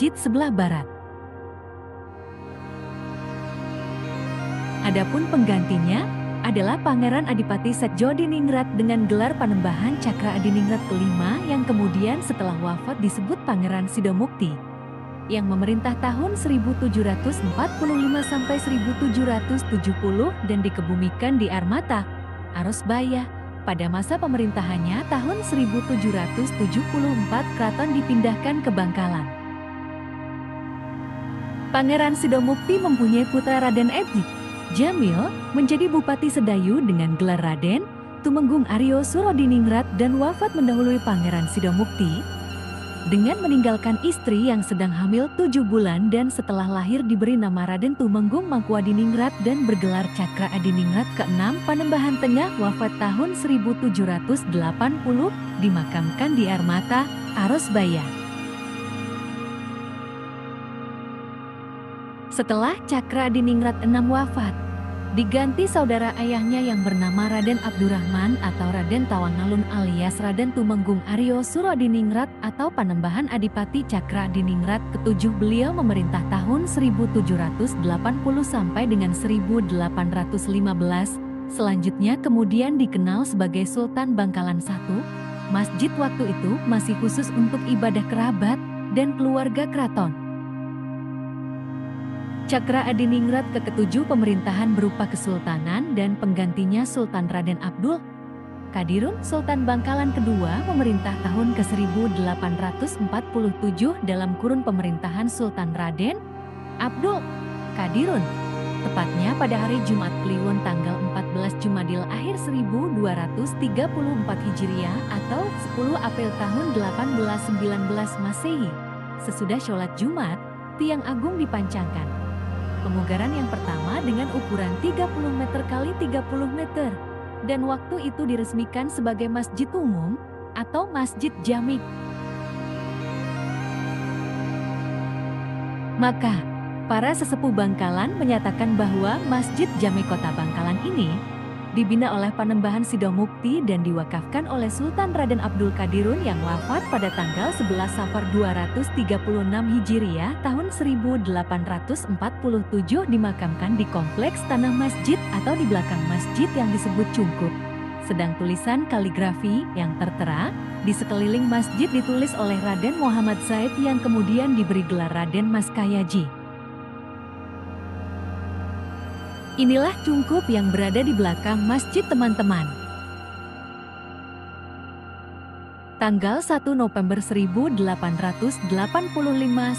masjid sebelah barat. Adapun penggantinya adalah Pangeran Adipati Setjodiningrat dengan gelar Panembahan Cakra Adiningrat kelima yang kemudian setelah wafat disebut Pangeran Sidomukti, yang memerintah tahun 1745 sampai 1770 dan dikebumikan di Armata, Arosbaya. Pada masa pemerintahannya tahun 1774 keraton dipindahkan ke Bangkalan. Pangeran Sidomukti mempunyai putra Raden Edi Jamil menjadi Bupati Sedayu dengan gelar Raden Tumenggung Aryo Surodiningrat dan wafat mendahului Pangeran Sidomukti dengan meninggalkan istri yang sedang hamil 7 bulan dan setelah lahir diberi nama Raden Tumenggung Mangkuadiningrat dan bergelar Cakra Adiningrat ke-6 Panembahan Tengah, wafat tahun 1780, dimakamkan di Armata, Arosbaya. Setelah Cakra Adiningrat 6 wafat, diganti saudara ayahnya yang bernama Raden Abdurrahman atau Raden Tawangalun alias Raden Tumenggung Aryo Surodiningrat atau Panembahan Adipati Cakra Adiningrat ke-7. Beliau memerintah tahun 1780 sampai dengan 1815. Selanjutnya kemudian dikenal sebagai Sultan Bangkalan I. Masjid waktu itu masih khusus untuk ibadah kerabat dan keluarga keraton. Cakra Adiningrat ke-7 pemerintahan berupa kesultanan dan penggantinya Sultan Raden Abdul Qadirun. Sultan Bangkalan kedua memerintah tahun ke-1847 dalam kurun pemerintahan Sultan Raden Abdul Qadirun, tepatnya pada hari Jumat Kliwon tanggal 14 Jumadil Akhir 1234 Hijriah atau 10 April tahun 1819 Masehi. Sesudah sholat Jumat, tiang agung dipancangkan. Pemugaran yang pertama dengan ukuran 30 meter kali 30 meter dan waktu itu diresmikan sebagai masjid umum atau masjid jami. Maka, para sesepuh Bangkalan menyatakan bahwa Masjid Jami Kota Bangkalan ini dibina oleh Panembahan Sidomukti dan diwakafkan oleh Sultan Raden Abdul Qadirun yang wafat pada tanggal 11 Safar 236 Hijriah tahun 1847, dimakamkan di kompleks tanah masjid atau di belakang masjid yang disebut Cungkup. Sedang tulisan kaligrafi yang tertera di sekeliling masjid ditulis oleh Raden Muhammad Said yang kemudian diberi gelar Raden Maskayaji. Inilah Cungkup yang berada di belakang masjid teman-teman. Tanggal 1 November 1885